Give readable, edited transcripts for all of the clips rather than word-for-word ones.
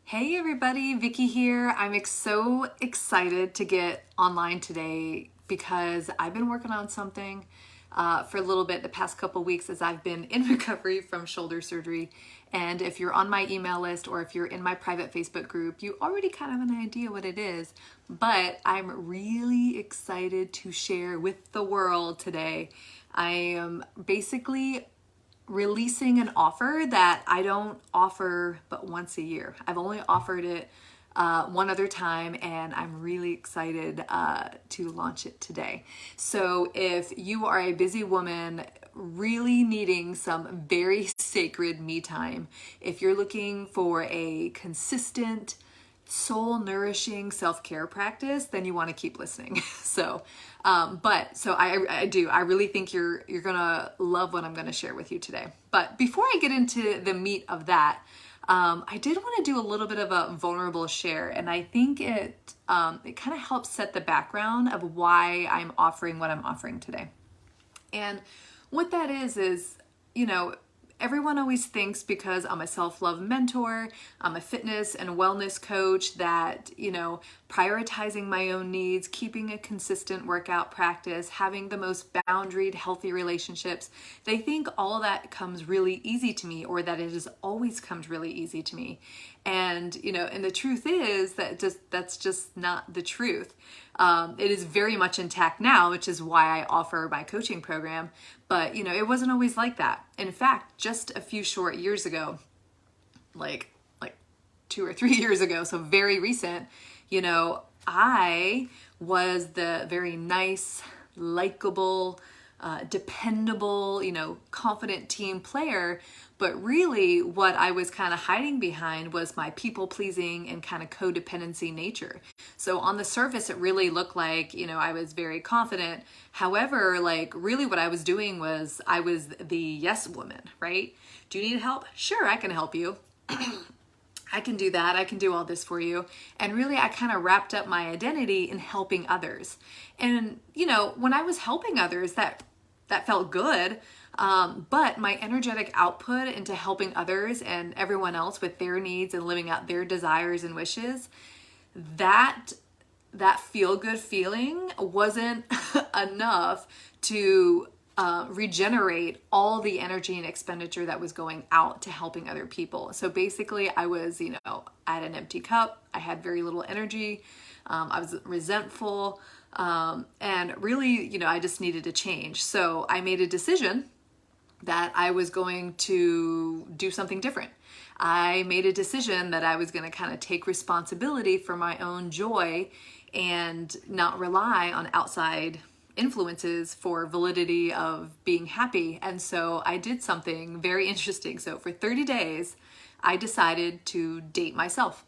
Hey everybody, Vicky here. I'm so excited to get online today because I've been working on something for a little bit the past couple weeks as I've been in recovery from shoulder surgery. And if you're on my email list or if you're in my private Facebook group, you already kind of have an idea what it is. But I'm really excited to share with the world today. I am basically releasing an offer that I don't offer but once a year. I've only offered it one other time, and I'm really excited to launch it today. So if you are a busy woman really needing some very sacred me time, if you're looking for a consistent soul nourishing self-care practice, then you want to keep listening. I really think you're gonna love what I'm gonna share with you today. But before I get into the meat of that, I did want to do a little bit of a vulnerable share, and I think it kind of helps set the background of why I'm offering what I'm offering today. And what that is, everyone always thinks because I'm a self-love mentor, I'm a fitness and wellness coach, that, prioritizing my own needs, keeping a consistent workout practice, having the most boundaried, healthy relationships, they think all of that comes really easy to me, or that it has always comes really easy to me. And, and the truth is that's just not the truth. It is very much intact now, which is why I offer my coaching program. But, it wasn't always like that. In fact, just a few short years ago, like 2 or 3 years ago, so very recent, I was the very nice, likable, dependable, confident team player. But really what I was kind of hiding behind was my people pleasing and kind of codependency nature. So on the surface, it really looked like, I was very confident. However, really what I was doing was I was the yes woman, right? Do you need help? Sure, I can help you. I can do that. I can do all this for you. And really, I kind of wrapped up my identity in helping others. And, when I was helping others, that felt good. But my energetic output into helping others and everyone else with their needs and living out their desires and wishes, that feel-good feeling wasn't enough to regenerate all the energy and expenditure that was going out to helping other people. So basically I was, I had an empty cup. I had very little energy. I was resentful. And really, I just needed to change. So I made a decision that I was going to do something different. I made a decision that I was going to kind of take responsibility for my own joy and not rely on outside influences for validity of being happy. And so I did something very interesting. So for 30 days, I decided to date myself.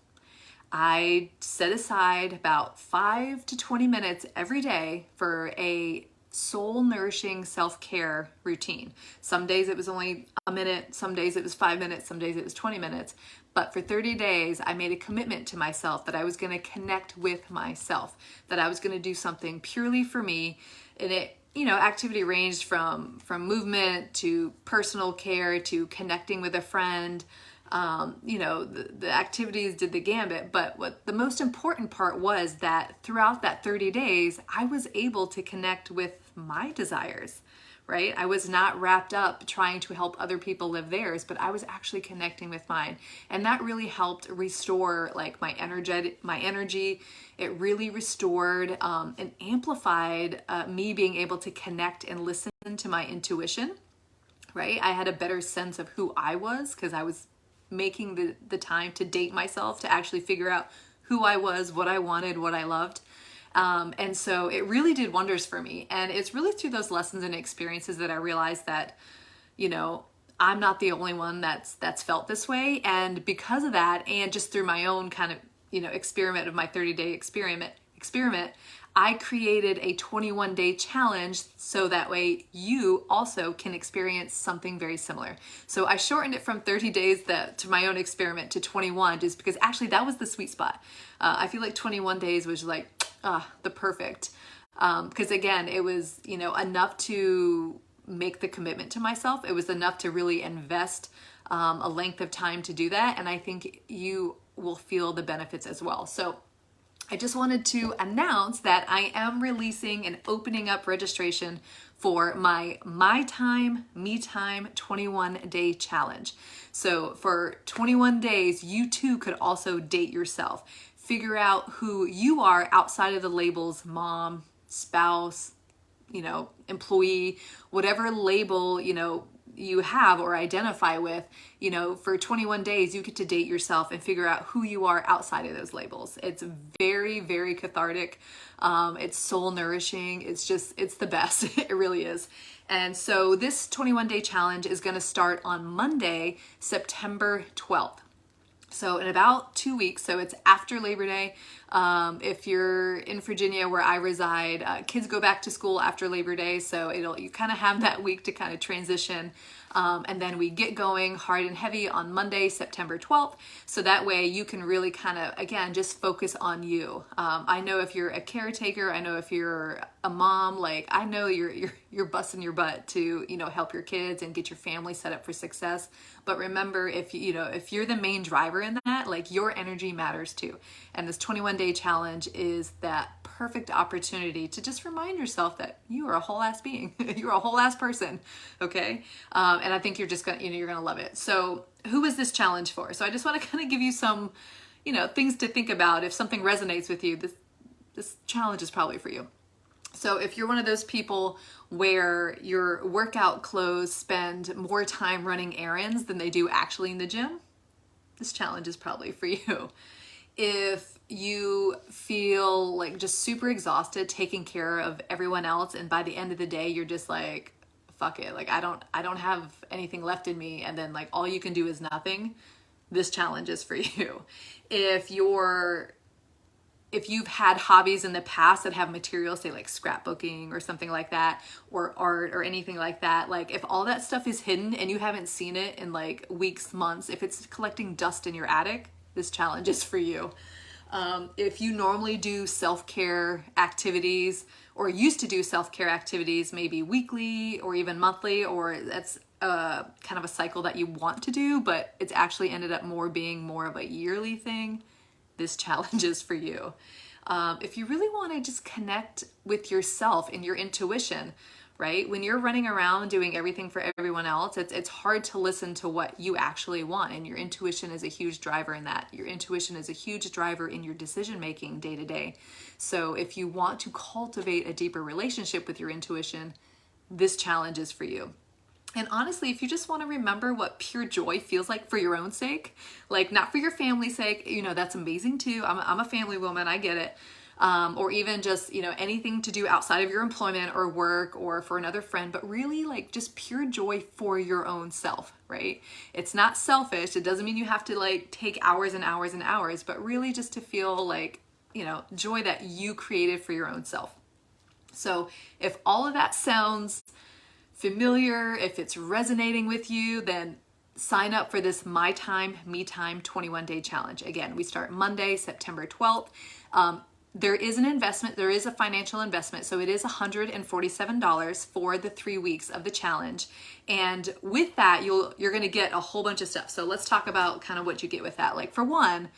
I set aside about 5 to 20 minutes every day for a soul nourishing self-care routine. Some days it was only a minute, some days it was 5 minutes, some days it was 20 minutes. But for 30 days, I made a commitment to myself that I was going to connect with myself, that I was going to do something purely for me. And it, activity ranged from movement to personal care to connecting with a friend. The activities did the gambit, but what the most important part was that throughout that 30 days, I was able to connect with my desires, right? I was not wrapped up trying to help other people live theirs, but I was actually connecting with mine. And that really helped restore my energy. It really restored and amplified me being able to connect and listen to my intuition, right? I had a better sense of who I was because I was making the time to date myself, to actually figure out who I was, what I wanted, what I loved. And so it really did wonders for me. And it's really through those lessons and experiences that I realized that, I'm not the only one that's felt this way. And because of that, and just through my own kind of, experiment of my 30-day experiment, I created a 21-day challenge so that way you also can experience something very similar. So I shortened it from 30 days to my own experiment to 21, just because actually that was the sweet spot. I feel like 21 days was the perfect, because again, it was, enough to make the commitment to myself. It was enough to really invest a length of time to do that. And I think will feel the benefits as well. So I just wanted to announce that I am releasing and opening up registration for my Time, Me Time 21-day challenge. So for 21 days, you too could also date yourself. Figure out who you are outside of the labels mom, spouse, employee, whatever label, you have or identify with, for 21 days, you get to date yourself and figure out who you are outside of those labels. It's very, very cathartic. It's soul nourishing. It's the best. It really is. And so this 21-day challenge is going to start on Monday, September 12th. So in about 2 weeks, so it's after Labor Day. If you're in Virginia where I reside, kids go back to school after Labor Day, so you kind of have that week to kind of transition. And then we get going hard and heavy on Monday, September 12th. So that way you can really kind of, again, just focus on you. I know if you're a caretaker, I know if you're a mom, I know you're busting your butt to, help your kids and get your family set up for success. But remember, if you're the main driver in that, your energy matters too. And this 21-day challenge is that perfect opportunity to just remind yourself that you are a whole ass being. You're a whole ass person. Okay. And I think you're just gonna, you're gonna love it. So who is this challenge for? So I just want to kind of give you some, things to think about. If something resonates with you, this challenge is probably for you. So if you're one of those people where your workout clothes spend more time running errands than they do actually in the gym, this challenge is probably for you. If you feel just super exhausted taking care of everyone else, and by the end of the day you're just fuck it, I don't have anything left in me, and then all you can do is nothing, this challenge is for you. If you've had hobbies in the past that have materials, say scrapbooking or something like that, or art or anything like that, if all that stuff is hidden and you haven't seen it in weeks, months, if it's collecting dust in your attic, this challenge is for you. If you normally do self-care activities or used to do self-care activities, maybe weekly or even monthly, or that's kind of a cycle that you want to do, but it's actually ended up being more of a yearly thing, this challenge is for you. If you really want to just connect with yourself and your intuition, right? When you're running around doing everything for everyone else, it's hard to listen to what you actually want. And your intuition is a huge driver in that. Your intuition is a huge driver in your decision making day to day. So if you want to cultivate a deeper relationship with your intuition, this challenge is for you. And honestly, if you just want to remember what pure joy feels like for your own sake, not for your family's sake, that's amazing too. I'm a family woman, I get it. Or even just, anything to do outside of your employment or work or for another friend, but really just pure joy for your own self, right? It's not selfish. It doesn't mean you have to take hours and hours and hours, but really just to feel joy that you created for your own self. So if all of that sounds familiar, if it's resonating with you, then sign up for this My Time, Me Time 21-day challenge. Again, we start Monday, September 12th. There is an investment, there is a financial investment, so it is $147 for the 3 weeks of the challenge. And with that, you're gonna get a whole bunch of stuff. So let's talk about kind of what you get with that. For one,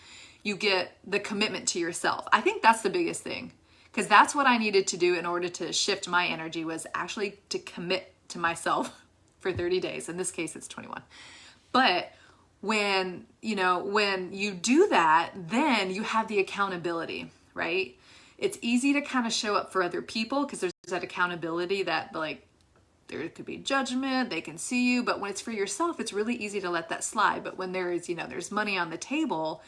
you get the commitment to yourself. I think that's the biggest thing, because that's what I needed to do in order to shift my energy, was actually to commit to myself for 30 days. In this case, it's 21. But when you do that, then you have the accountability, right? It's easy to kind of show up for other people because there's that accountability that there could be judgment, they can see you, but when it's for yourself, it's really easy to let that slide. But when there's money on the table,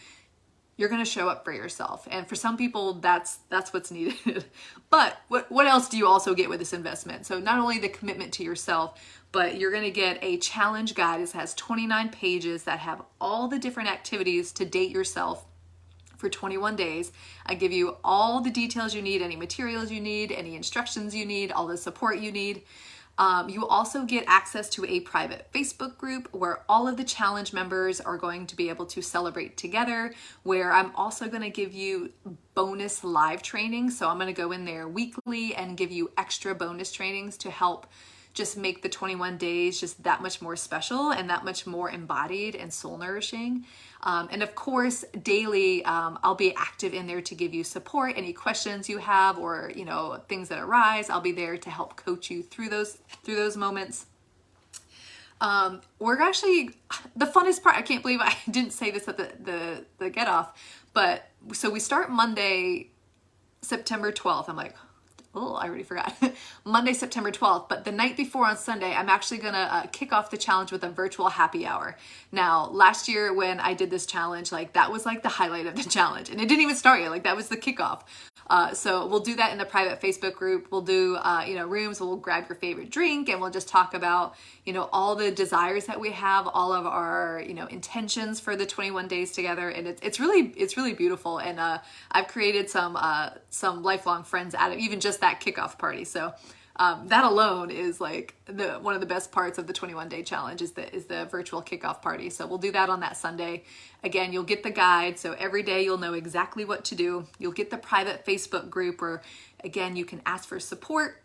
you're going to show up for yourself. And for some people, that's what's needed. But what else do you also get with this investment? So not only the commitment to yourself, but you're going to get a challenge guide. It has 29 pages that have all the different activities to date yourself for 21 days. I give you all the details you need, any materials you need, any instructions you need, all the support you need. You also get access to a private Facebook group where all of the challenge members are going to be able to celebrate together, where I'm also going to give you bonus live training. So I'm going to go in there weekly and give you extra bonus trainings to help just make the 21 days just that much more special and that much more embodied and soul nourishing. And of course, daily, I'll be active in there to give you support. Any questions you have, or things that arise, I'll be there to help coach you through those moments. We're actually, the funnest part, I can't believe I didn't say this at the get off, but so we start Monday, September 12th. I'm like, oh, I already forgot. Monday, September 12th. But the night before on Sunday, I'm actually going to kick off the challenge with a virtual happy hour. Now, last year when I did this challenge, like that was like the highlight of the challenge, and it didn't even start yet. Like that was the kickoff. So we'll do that in the private Facebook group. We'll do, rooms. We'll grab your favorite drink, and we'll just talk about, all the desires that we have, all of our, intentions for the 21 days together. And it's really beautiful. And I've created some lifelong friends out of even just that kickoff party. So that alone is like one of the best parts of the 21-day challenge is the virtual kickoff party. So we'll do that on that Sunday. Again, you'll get the guide. So every day you'll know exactly what to do. You'll get the private Facebook group where, again, you can ask for support.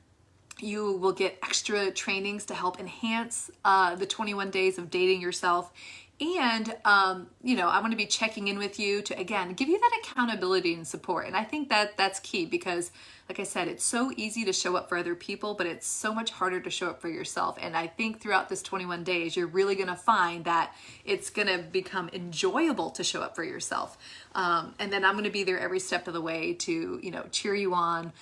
You will get extra trainings to help enhance the 21 days of dating yourself. And, I want to be checking in with you to, again, give you that accountability and support. And I think that that's key because, like I said, it's so easy to show up for other people, but it's so much harder to show up for yourself. And I think throughout this 21 days, you're really going to find that it's going to become enjoyable to show up for yourself. And then I'm going to be there every step of the way to, cheer you on,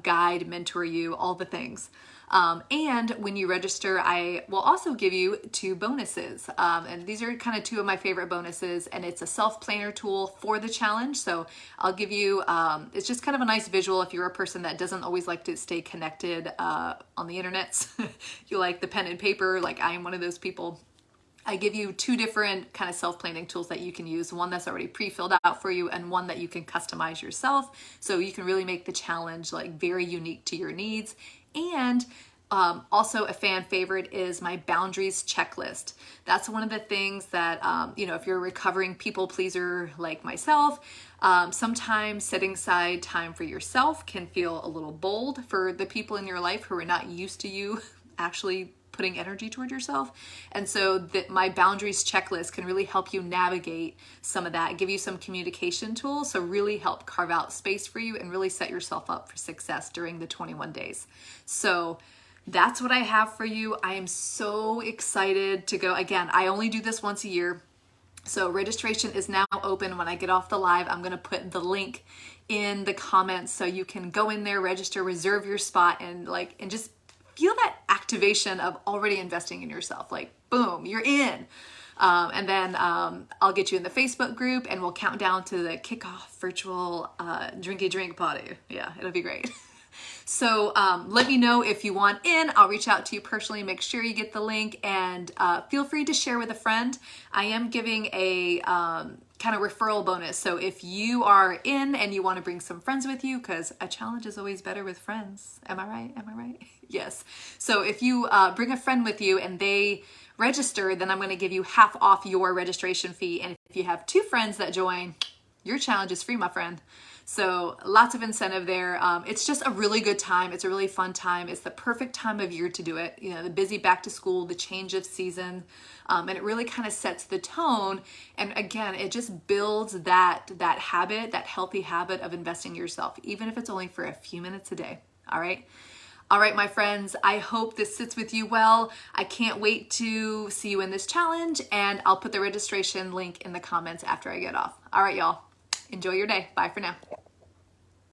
guide, mentor you, all the things. And when you register, I will also give you 2 bonuses. And these are kind of 2 of my favorite bonuses, and it's a self-planner tool for the challenge. So I'll give you, it's just kind of a nice visual if you're a person that doesn't always like to stay connected on the internet. You like the pen and paper, like I am one of those people. I give you 2 different kind of self-planning tools that you can use, one that's already pre-filled out for you and one that you can customize yourself. So you can really make the challenge like very unique to your needs. And also a fan favorite is my boundaries checklist. That's one of the things that, if you're a recovering people pleaser like myself, sometimes setting aside time for yourself can feel a little bold for the people in your life who are not used to you actually putting energy toward yourself. And so my boundaries checklist can really help you navigate some of that, give you some communication tools. So really help carve out space for you and really set yourself up for success during the 21 days. So that's what I have for you. I am so excited to go. Again, I only do this once a year. So registration is now open. When I get off the live, I'm going to put the link in the comments so you can go in there, register, reserve your spot, and just feel that activation of already investing in yourself. Like, boom, you're in. And then I'll get you in the Facebook group, and we'll count down to the kickoff virtual drinky drink party. Yeah, it'll be great. So let me know if you want in. I'll reach out to you personally. Make sure you get the link, and feel free to share with a friend. I am giving a kind of referral bonus. So if you are in and you want to bring some friends with you, because a challenge is always better with friends. Am I right? Am I right? Yes. So if you bring a friend with you and they register, then I'm going to give you half off your registration fee. And if you have 2 friends that join, your challenge is free, my friend. So lots of incentive there. It's just a really good time. It's a really fun time. It's the perfect time of year to do it. The busy back to school, the change of season, and it really kind of sets the tone. And again, it just builds that habit, that healthy habit of investing in yourself, even if it's only for a few minutes a day. All right. All right, my friends, I hope this sits with you well. I can't wait to see you in this challenge, and I'll put the registration link in the comments after I get off. All right, y'all. Enjoy your day. Bye for now.